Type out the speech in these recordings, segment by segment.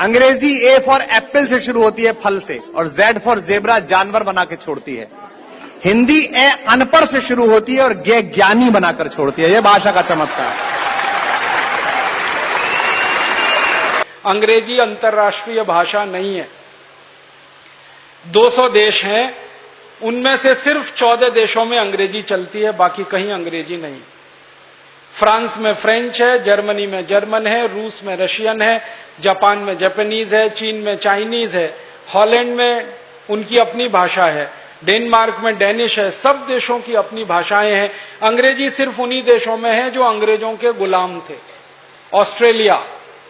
अंग्रेजी A for Apple से शुरू होती है, फल से, और जेड फॉर जेब्रा जानवर बना के छोड़ती है। हिंदी ए अनपढ़ से शुरू होती है और गे ज्ञानी बनाकर छोड़ती है। यह भाषा का चमत्कार। अंग्रेजी अंतर्राष्ट्रीय भाषा नहीं है। 200 देश हैं, उनमें से सिर्फ 14 देशों में अंग्रेजी चलती है, बाकी कहीं अंग्रेजी नहीं। फ्रांस में फ्रेंच है, जर्मनी में जर्मन है, रूस में रशियन है, जापान में जापानीज है, चीन में चाइनीज है, हॉलैंड में उनकी अपनी भाषा है, डेनमार्क में डेनिश है। सब देशों की अपनी भाषाएं हैं। अंग्रेजी सिर्फ उन्हीं देशों में है जो अंग्रेजों के गुलाम थे। Australia,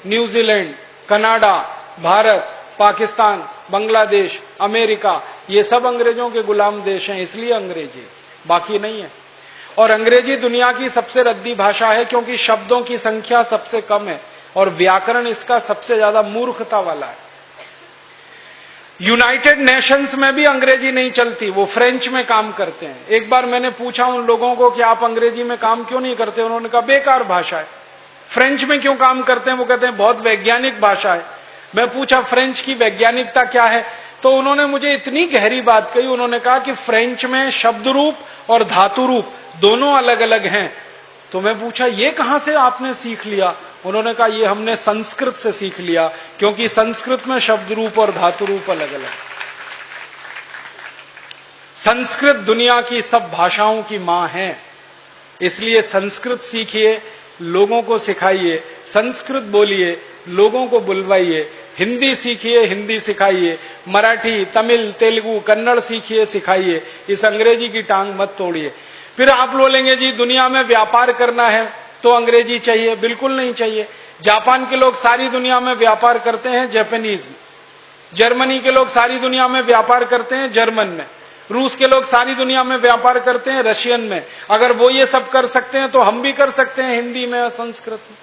New Zealand, Canada, Bharat, Pakistan, Bangladesh, America, ये सब अंग्रेजों के गुलाम देश हैं, इसलिए अंग्रेजी, बाकी नहीं है। और अंग्रेजी दुनिया की सबसे रद्दी भाषा है क्योंकि शब्दों की संख्या सबसे कम है और व्याकरण इसका सबसे ज्यादा मूर्खता वाला है। यूनाइटेड नेशंस में भी अंग्रेजी नहीं चलती, वो फ्रेंच में काम करते हैं। एक बार मैंने पूछा उन लोगों को कि आप अंग्रेजी में काम क्यों नहीं करते, उन्होंने कहा बेकार भाषा है। फ्रेंच में क्यों काम करते हैं, वो कहते हैं बहुत वैज्ञानिक भाषा है। मैं पूछा फ्रेंच की वैज्ञानिकता क्या है, तो उन्होंने मुझे इतनी गहरी बात कही। उन्होंने कहा कि फ्रेंच में शब्द रूप और धातु रूप दोनों अलग अलग हैं। तो मैं पूछा ये कहां से आपने सीख लिया, उन्होंने कहा ये हमने संस्कृत से सीख लिया, क्योंकि संस्कृत में शब्द रूप और धातु रूप अलग अलग। संस्कृत दुनिया की सब भाषाओं की मां है, इसलिए संस्कृत सीखिए, लोगों को सिखाइए, संस्कृत बोलिए, लोगों को बुलवाइए। हिंदी सीखिए, हिंदी सिखाइए, मराठी, तमिल, तेलुगु, कन्नड़ सीखिए, सिखाइए। इस अंग्रेजी की टांग मत तोड़िए। फिर आप बोलेंगे जी दुनिया में व्यापार करना है तो अंग्रेजी चाहिए। बिल्कुल नहीं चाहिए। जापान के लोग सारी दुनिया में व्यापार करते हैं जापानीज में, जर्मनी के लोग सारी दुनिया में व्यापार करते हैं जर्मन में, रूस के लोग सारी दुनिया में व्यापार करते हैं रशियन में। अगर वो ये सब कर सकते हैं तो हम भी कर सकते हैं हिंदी में और संस्कृत में।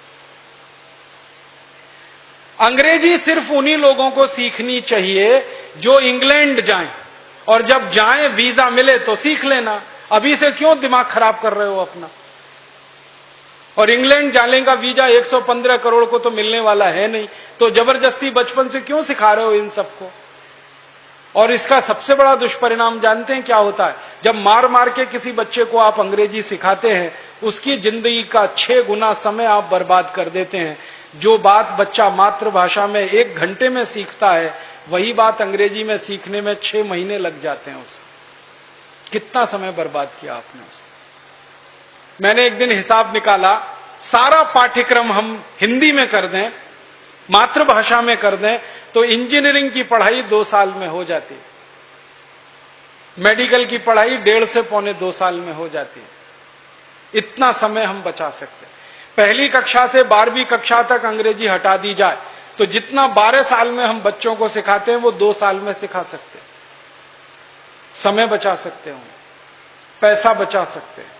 अंग्रेजी सिर्फ उन्हीं लोगों को सीखनी चाहिए जो इंग्लैंड जाएं, और जब जाएं वीजा मिले तो सीख लेना। अभी से क्यों दिमाग खराब कर रहे हो अपना। और इंग्लैंड जाने का वीजा 115 करोड़ को तो मिलने वाला है नहीं, तो जबरदस्ती बचपन से क्यों सिखा रहे हो इन सबको। और इसका सबसे बड़ा दुष्परिणाम जानते हैं क्या होता है, जब मार मार के किसी बच्चे को आप अंग्रेजी सिखाते हैं, उसकी जिंदगी का 6 गुना समय आप बर्बाद कर देते हैं। जो बात बच्चा मातृभाषा में 1 घंटे में सीखता है, वही बात अंग्रेजी में सीखने में 6 महीने लग जाते हैं उसे। कितना समय बर्बाद किया आपने उसे। मैंने एक दिन हिसाब निकाला, सारा पाठ्यक्रम हम हिंदी में कर दें, मातृभाषा में कर दें, तो इंजीनियरिंग की पढ़ाई 2 साल में हो जाती है, मेडिकल की पढ़ाई 1.5 से पौने 2 साल में हो जाती है। इतना समय हम बचा सकते हैं। पहली कक्षा से 12वीं कक्षा तक अंग्रेजी हटा दी जाए तो जितना 12 साल में हम बच्चों को सिखाते हैं वो 2 साल में सिखा सकते हैं। समय बचा सकते हैं, पैसा बचा सकते हैं,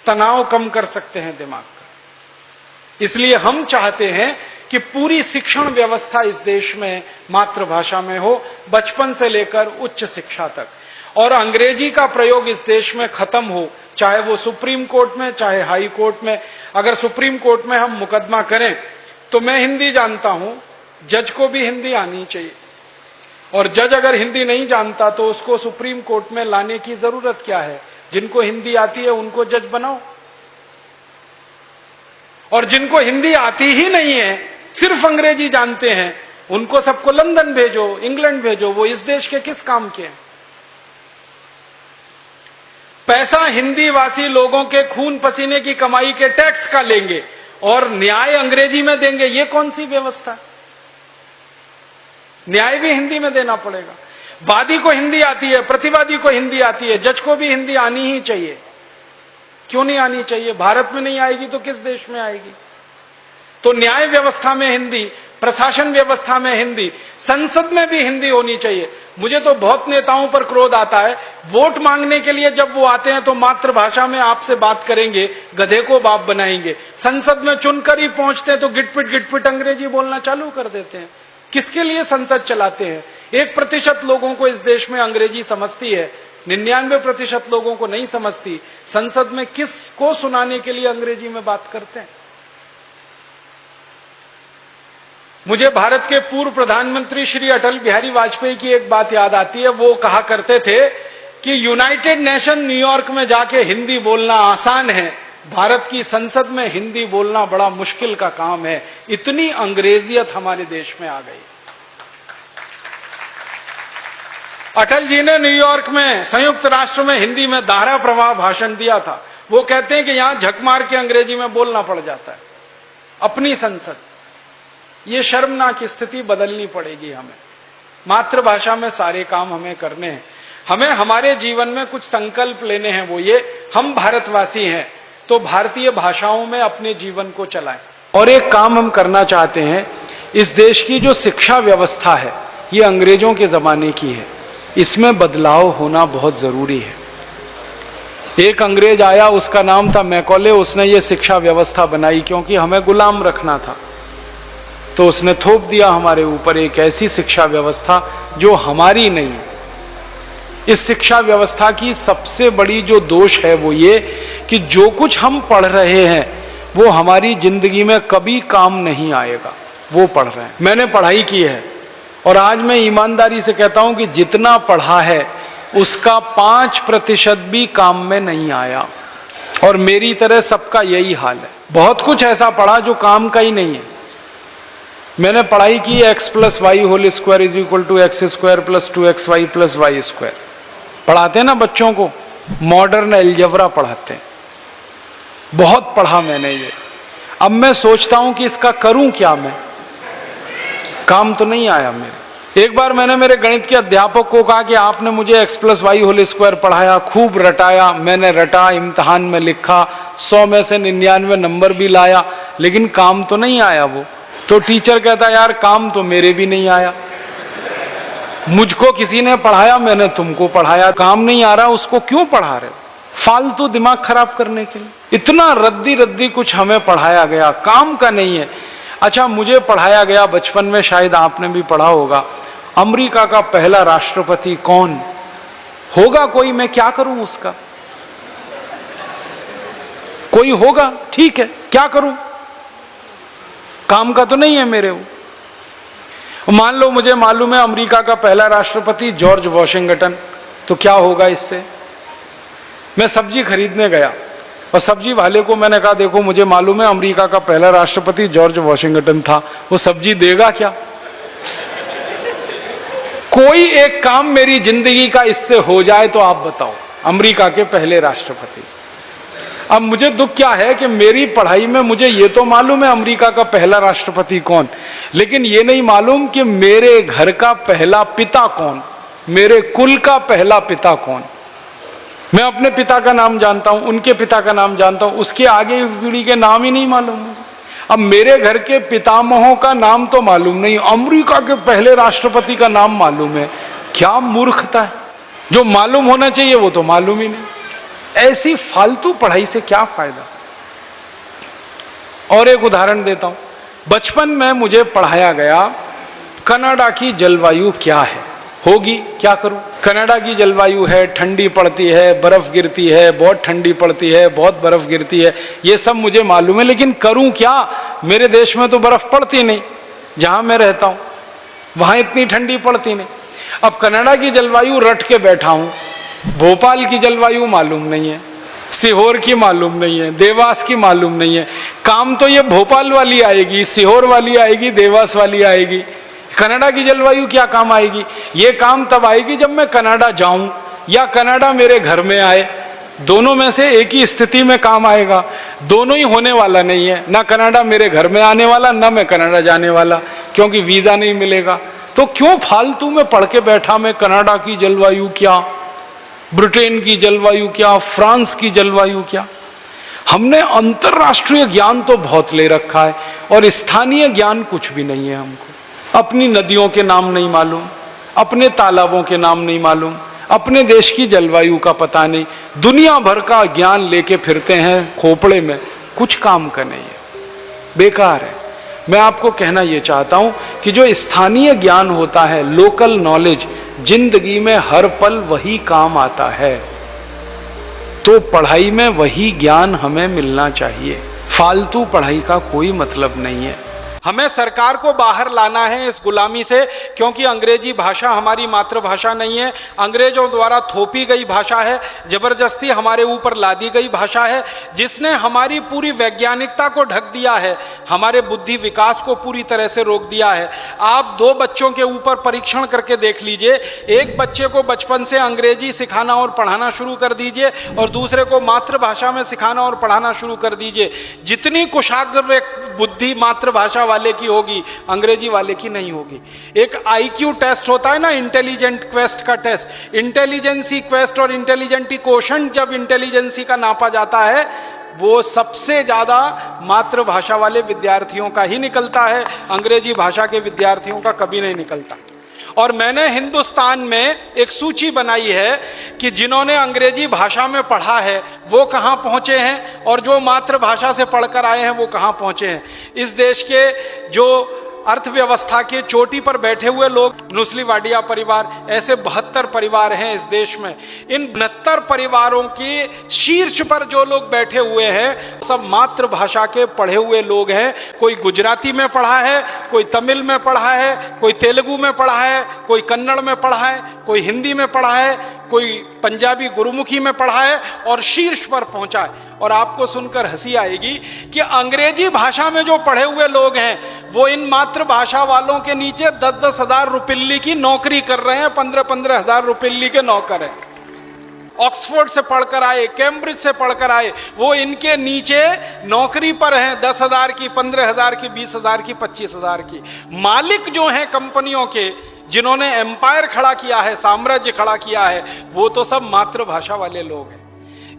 तनाव कम कर सकते हैं दिमाग का। इसलिए हम चाहते हैं कि पूरी शिक्षण व्यवस्था इस देश में मातृभाषा में हो, बचपन से लेकर उच्च शिक्षा तक। और अंग्रेजी का प्रयोग इस देश में खत्म हो, चाहे वो सुप्रीम कोर्ट में, चाहे हाई कोर्ट में। अगर सुप्रीम कोर्ट में हम मुकदमा करें तो मैं हिंदी जानता हूं, जज को भी हिंदी आनी चाहिए, और जज अगर हिंदी नहीं जानता तो उसको सुप्रीम कोर्ट में लाने की जरूरत क्या है। जिनको हिंदी आती है उनको जज बनाओ, और जिनको हिंदी आती ही नहीं है, सिर्फ अंग्रेजी जानते हैं, उनको सबको लंदन भेजो, इंग्लैंड भेजो। वो इस देश के किस काम के हैं। पैसा हिंदी वासी लोगों के खून पसीने की कमाई के टैक्स का लेंगे और न्याय अंग्रेजी में देंगे। ये कौन सी व्यवस्था। न्याय भी हिंदी में देना पड़ेगा। वादी को हिंदी आती है, प्रतिवादी को हिंदी आती है, जज को भी हिंदी आनी ही चाहिए। क्यों नहीं आनी चाहिए। भारत में नहीं आएगी तो किस देश में आएगी। तो न्याय व्यवस्था में हिंदी, प्रशासन व्यवस्था में हिंदी, संसद में भी हिंदी होनी चाहिए। मुझे तो बहुत नेताओं पर क्रोध आता है, वोट मांगने के लिए जब वो आते हैं तो मातृभाषा में आपसे बात करेंगे, गधे को बाप बनाएंगे। संसद में चुनकर ही पहुंचते हैं तो गिटपिट अंग्रेजी बोलना चालू कर देते हैं। किसके लिए संसद चलाते हैं। 1% लोगों को इस देश में अंग्रेजी समझती है, 99% लोगों को नहीं समझती। संसद में किसको सुनाने के लिए अंग्रेजी में बात करते हैं। मुझे भारत के पूर्व प्रधानमंत्री श्री अटल बिहारी वाजपेयी की एक बात याद आती है। वो कहा करते थे कि यूनाइटेड नेशन न्यूयॉर्क में जाके हिंदी बोलना आसान है, भारत की संसद में हिंदी बोलना बड़ा मुश्किल का काम है। इतनी अंग्रेजियत हमारे देश में आ गई। अटल जी ने न्यूयॉर्क में संयुक्त राष्ट्र में हिंदी में धारा प्रवाह भाषण दिया था। वो कहते हैं कि यहां झक मार के अंग्रेजी में बोलना पड़ जाता है अपनी संसद। ये शर्मनाक स्थिति बदलनी पड़ेगी हमें। मातृभाषा में सारे काम हमें करने हैं। हमें हमारे जीवन में कुछ संकल्प लेने हैं। वो ये, हम भारतवासी हैं तो भारतीय भाषाओं में अपने जीवन को चलाएं। और एक काम हम करना चाहते हैं, इस देश की जो शिक्षा व्यवस्था है ये अंग्रेजों के जमाने की है, इसमें बदलाव होना बहुत जरूरी है। एक अंग्रेज आया, उसका नाम था मैकॉले। उसने ये शिक्षा व्यवस्था बनाई क्योंकि हमें गुलाम रखना था, तो उसने थोप दिया हमारे ऊपर एक ऐसी शिक्षा व्यवस्था जो हमारी नहीं है। इस शिक्षा व्यवस्था की सबसे बड़ी जो दोष है वो ये कि जो कुछ हम पढ़ रहे हैं वो हमारी जिंदगी में कभी काम नहीं आएगा। वो पढ़ रहे हैं, मैंने पढ़ाई की है और आज मैं ईमानदारी से कहता हूं कि जितना पढ़ा है उसका 5% भी काम में नहीं आया। और मेरी तरह सबका यही हाल है। बहुत कुछ ऐसा पढ़ा जो काम का ही नहीं है। मैंने पढ़ाई की x + y² = x² + 2xy + y²। पढ़ाते हैं ना बच्चों को, मॉडर्न अलजेब्रा पढ़ाते हैं। बहुत पढ़ा मैंने ये। अब मैं सोचता हूं कि इसका करूं क्या मैं, काम तो नहीं आया मेरे। एक बार मैंने मेरे गणित के अध्यापक को कहा कि आपने मुझे x + y² पढ़ाया, खूब रटाया। मैंने रटा, इम्तिहान में लिखा, 100 में से 99 नंबर भी लाया, लेकिन काम तो नहीं आया वो। तो टीचर कहता, यार काम तो मेरे भी नहीं आया, मुझको किसी ने पढ़ाया, मैंने तुमको पढ़ाया, काम नहीं आ रहा, उसको क्यों पढ़ा रहे हो? फालतू दिमाग खराब करने के लिए। इतना रद्दी कुछ हमें पढ़ाया गया, काम का नहीं है। अच्छा, मुझे पढ़ाया गया बचपन में, शायद आपने भी पढ़ा होगा, अमेरिका का पहला राष्ट्रपति कौन होगा? कोई, मैं क्या करूं उसका? कोई होगा, ठीक है, क्या करूं? काम का तो नहीं है मेरे वो। मान लो मुझे मालूम है अमेरिका का पहला राष्ट्रपति जॉर्ज वॉशिंगटन, तो क्या होगा इससे? मैं सब्जी खरीदने गया और सब्जी वाले को मैंने कहा, देखो मुझे मालूम है अमेरिका का पहला राष्ट्रपति जॉर्ज वॉशिंगटन था। वो सब्जी देगा क्या? कोई एक काम मेरी जिंदगी का इससे हो जाए तो आप बताओ, अमेरिका के पहले राष्ट्रपति। अब मुझे दुख क्या है कि मेरी पढ़ाई में मुझे ये तो मालूम है अमेरिका का पहला राष्ट्रपति कौन, लेकिन ये नहीं मालूम कि मेरे घर का पहला पिता कौन, मेरे कुल का पहला पिता कौन। मैं अपने पिता का नाम जानता हूं, उनके पिता का नाम जानता हूं, उसके आगे पीढ़ी के नाम ही नहीं मालूम मुझे। अब मेरे घर के पितामहों का नाम तो मालूम नहीं, अमेरिका के पहले राष्ट्रपति का नाम मालूम है। क्या मूर्खता है! जो मालूम होना चाहिए वो तो मालूम ही नहीं। ऐसी फालतू पढ़ाई से क्या फायदा। और एक उदाहरण देता हूं। बचपन में मुझे पढ़ाया गया कनाडा की जलवायु क्या है, होगी, क्या करूं? कनाडा की जलवायु है, ठंडी पड़ती है, बर्फ गिरती है, बहुत ठंडी पड़ती है, बहुत बर्फ गिरती है, ये सब मुझे मालूम है, लेकिन करूं क्या? मेरे देश में तो बर्फ पड़ती नहीं, जहां मैं रहता हूं वहां इतनी ठंडी पड़ती नहीं। अब कनाडा की जलवायु रट के बैठा हूं, भोपाल की जलवायु मालूम नहीं है, सीहोर की मालूम नहीं है, देवास की मालूम नहीं है। काम तो ये भोपाल वाली आएगी, सीहोर वाली आएगी, देवास वाली आएगी। कनाडा की जलवायु क्या काम आएगी? ये काम तब आएगी जब मैं कनाडा जाऊं या कनाडा मेरे घर में आए। दोनों में से एक ही स्थिति में काम आएगा। दोनों ही होने वाला नहीं है, ना कनाडा मेरे घर में आने वाला, ना मैं कनाडा जाने वाला, क्योंकि वीजा नहीं मिलेगा। तो क्यों फालतू में पढ़ के बैठा मैं कनाडा की जलवायु क्या, ब्रिटेन की जलवायु क्या, फ्रांस की जलवायु क्या। हमने अंतरराष्ट्रीय ज्ञान तो बहुत ले रखा है और स्थानीय ज्ञान कुछ भी नहीं है हमको। अपनी नदियों के नाम नहीं मालूम, अपने तालाबों के नाम नहीं मालूम, अपने देश की जलवायु का पता नहीं। दुनिया भर का ज्ञान लेके फिरते हैं खोपड़े में, कुछ काम का नहीं है, बेकार है। मैं आपको कहना यह चाहता हूं कि जो स्थानीय ज्ञान होता है, लोकल नॉलेज, जिंदगी में हर पल वही काम आता है। तो पढ़ाई में वही ज्ञान हमें मिलना चाहिए। फालतू पढ़ाई का कोई मतलब नहीं है। हमें सरकार को बाहर लाना है इस गुलामी से, क्योंकि अंग्रेजी भाषा हमारी मातृभाषा नहीं है, अंग्रेजों द्वारा थोपी गई भाषा है, जबरदस्ती हमारे ऊपर लादी गई भाषा है, जिसने हमारी पूरी वैज्ञानिकता को ढक दिया है, हमारे बुद्धि विकास को पूरी तरह से रोक दिया है। आप 2 बच्चों के ऊपर परीक्षण करके देख लीजिए, एक बच्चे को बचपन से अंग्रेजी सिखाना और पढ़ाना शुरू कर दीजिए और दूसरे को मातृभाषा में सिखाना और पढ़ाना शुरू कर दीजिए, जितनी कुशाग्र बुद्धि मातृभाषा वाले की होगी अंग्रेजी वाले की नहीं होगी। एक आईक्यू टेस्ट होता है ना, इंटेलिजेंट क्वेस्ट का टेस्ट, इंटेलिजेंसी क्वेस्ट और इंटेलिजेंटी कोशंट जब इंटेलिजेंसी का नापा जाता है वो सबसे ज्यादा मातृभाषा वाले विद्यार्थियों का ही निकलता है, अंग्रेजी भाषा के विद्यार्थियों का कभी नहीं निकलता। और मैंने हिंदुस्तान में एक सूची बनाई है कि जिन्होंने अंग्रेजी भाषा में पढ़ा है वो कहाँ पहुँचे हैं और जो मातृभाषा से पढ़कर आए हैं वो कहाँ पहुँचे हैं। इस देश के जो अर्थव्यवस्था के चोटी पर बैठे हुए लोग, नुस्ली वाडिया परिवार, ऐसे 72 परिवार हैं इस देश में। इन 69 परिवारों के शीर्ष पर जो लोग बैठे हुए हैं सब मातृभाषा के पढ़े हुए लोग हैं। कोई गुजराती में पढ़ा है, कोई तमिल में पढ़ा है, कोई तेलुगु में पढ़ा है, कोई कन्नड़ में पढ़ा है, कोई हिंदी में पढ़ा है, कोई पंजाबी गुरुमुखी में पढ़ा है और शीर्ष पर पहुंचा है। और आपको सुनकर हंसी आएगी कि अंग्रेजी भाषा में जो पढ़े हुए लोग हैं वो इन मातृभाषा वालों के नीचे 10-10 हजार रुपये की नौकरी कर रहे हैं, 15-15 हजार रुपये के नौकर हैं। ऑक्सफोर्ड से पढ़कर आए, कैम्ब्रिज से पढ़कर आए, वो इनके नीचे नौकरी पर हैं, 10,000 की, 15,000 की, 20,000 की, 25,000 की। मालिक जो हैं कंपनियों के, जिन्होंने एम्पायर खड़ा किया है, साम्राज्य खड़ा किया है, वो तो सब मातृभाषा वाले लोग हैं।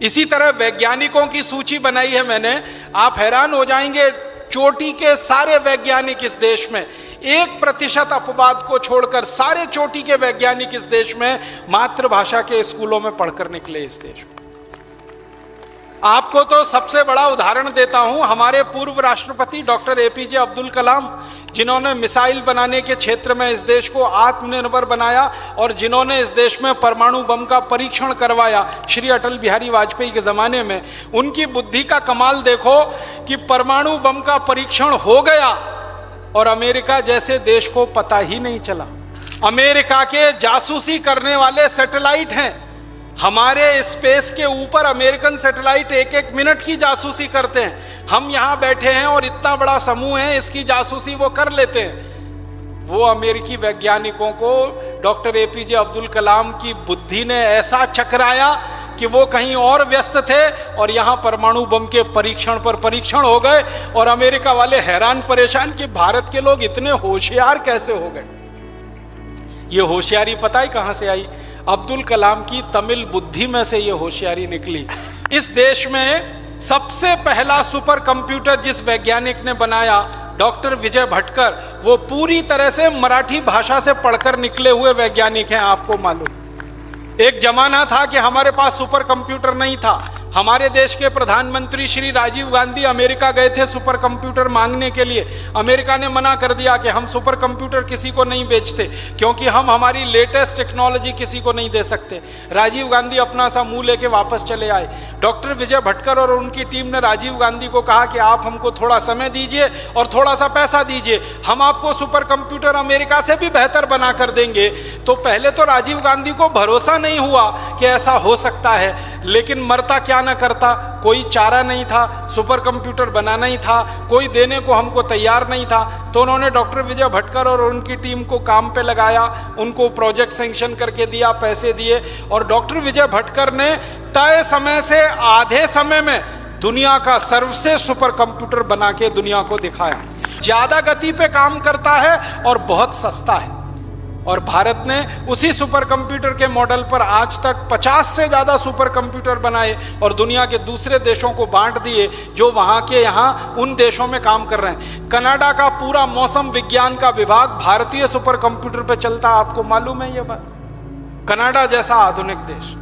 इसी तरह वैज्ञानिकों की सूची बनाई है मैंने, आप हैरान हो जाएंगे, चोटी के सारे वैज्ञानिक इस देश में 1% अपवाद को छोड़कर सारे चोटी के वैज्ञानिक इस देश में मातृभाषा के स्कूलों में पढ़कर निकले इस देश में। आपको तो सबसे बड़ा उदाहरण देता हूं, हमारे पूर्व राष्ट्रपति डॉक्टर एपीजे अब्दुल कलाम, जिन्होंने मिसाइल बनाने के क्षेत्र में इस देश को आत्मनिर्भर बनाया और जिन्होंने इस देश में परमाणु बम का परीक्षण करवाया श्री अटल बिहारी वाजपेयी के ज़माने में। उनकी बुद्धि का कमाल देखो कि परमाणु बम का परीक्षण हो गया और अमेरिका जैसे देश को पता ही नहीं चला। अमेरिका के जासूसी करने वाले सैटेलाइट हैं, हमारे स्पेस के ऊपर अमेरिकन सैटेलाइट 1-1 मिनट की जासूसी करते हैं। हम यहाँ बैठे हैं और इतना बड़ा समूह है, इसकी जासूसी वो कर लेते हैं। वो अमेरिकी वैज्ञानिकों को डॉक्टर एपीजे अब्दुल कलाम की बुद्धि ने ऐसा चकराया कि वो कहीं और व्यस्त थे और यहाँ परमाणु बम के परीक्षण पर परीक्षण हो गए और अमेरिका वाले हैरान परेशान कि भारत के लोग इतने होशियार कैसे हो गए। ये होशियारी पता है कहाँ से आई? अब्दुल कलाम की तमिल बुद्धि में से ये होशियारी निकली। इस देश में सबसे पहला सुपर कंप्यूटर जिस वैज्ञानिक ने बनाया, डॉक्टर विजय भटकर, वो पूरी तरह से मराठी भाषा से पढ़कर निकले हुए वैज्ञानिक हैं। आपको मालूम, एक जमाना था कि हमारे पास सुपर कंप्यूटर नहीं था। हमारे देश के प्रधानमंत्री श्री राजीव गांधी अमेरिका गए थे सुपर कंप्यूटर मांगने के लिए। अमेरिका ने मना कर दिया कि हम सुपर कंप्यूटर किसी को नहीं बेचते, क्योंकि हम हमारी लेटेस्ट टेक्नोलॉजी किसी को नहीं दे सकते। राजीव गांधी अपना सा मुंह लेके वापस चले आए। डॉक्टर विजय भटकर और उनकी टीम ने राजीव गांधी को कहा कि आप हमको थोड़ा समय दीजिए और थोड़ा सा पैसा दीजिए, हम आपको सुपर कंप्यूटर अमेरिका से भी बेहतर बना कर देंगे। तो पहले तो राजीव गांधी को भरोसा नहीं हुआ कि ऐसा हो सकता है, लेकिन मरता क्या ना करता, कोई चारा नहीं था, सुपर कंप्यूटर बनाना ही था, कोई देने को हमको तैयार नहीं था। तो उन्होंने डॉक्टर विजय भटकर और उनकी टीम को काम पे लगाया, उनको प्रोजेक्ट सैंक्शन करके दिया, पैसे दिए और डॉक्टर विजय भटकर ने तय समय से आधे समय में दुनिया का सर्वश्रेष्ठ सुपर कंप्यूटर बना के दुनिया को दिखाया। ज्यादा गति पे काम करता है और बहुत सस्ता है। और भारत ने उसी सुपर कंप्यूटर के मॉडल पर आज तक 50 से ज़्यादा सुपर कंप्यूटर बनाए और दुनिया के दूसरे देशों को बांट दिए, जो वहाँ के यहाँ उन देशों में काम कर रहे हैं। कनाडा का पूरा मौसम विज्ञान का विभाग भारतीय सुपर कंप्यूटर पे चलता है। आपको मालूम है ये बात? कनाडा जैसा आधुनिक देश,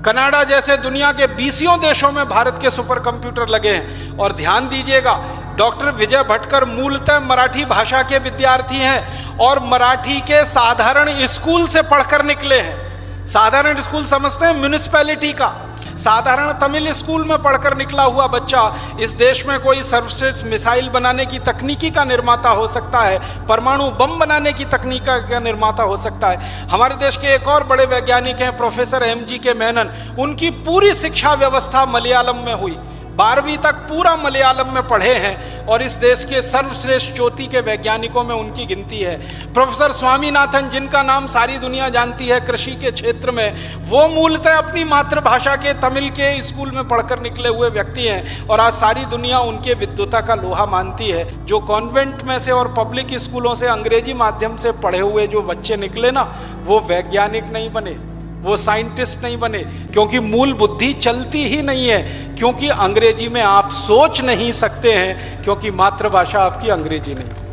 कनाडा जैसे दुनिया के 20 देशों में भारत के सुपर कंप्यूटर लगे हैं। और ध्यान दीजिएगा, डॉक्टर विजय भटकर मूलतः मराठी भाषा के विद्यार्थी हैं और मराठी के साधारण स्कूल से पढ़कर निकले हैं। साधारण स्कूल समझते हैं म्युनिसिपैलिटी का, साधारण तमिल स्कूल में पढ़कर निकला हुआ बच्चा इस देश में कोई सर्वश्रेष्ठ मिसाइल बनाने की तकनीकी का निर्माता हो सकता है, परमाणु बम बनाने की तकनीक का निर्माता हो सकता है। हमारे देश के एक और बड़े वैज्ञानिक हैं प्रोफेसर MGK मेनन, उनकी पूरी शिक्षा व्यवस्था मलयालम में हुई, 12वीं तक पूरा मलयालम में पढ़े हैं और इस देश के सर्वश्रेष्ठ चोटी के वैज्ञानिकों में उनकी गिनती है। प्रोफेसर स्वामीनाथन, जिनका नाम सारी दुनिया जानती है कृषि के क्षेत्र में, वो मूलतः अपनी मातृभाषा के तमिल के स्कूल में पढ़कर निकले हुए व्यक्ति हैं और आज सारी दुनिया उनके विद्वता का लोहा मानती है। जो कॉन्वेंट में से और पब्लिक स्कूलों से अंग्रेजी माध्यम से पढ़े हुए जो बच्चे निकले ना, वो वैज्ञानिक नहीं बने, वो साइंटिस्ट नहीं बने, क्योंकि मूल बुद्धि चलती ही नहीं है, क्योंकि अंग्रेजी में आप सोच नहीं सकते हैं, क्योंकि मातृभाषा आपकी अंग्रेजी नहीं।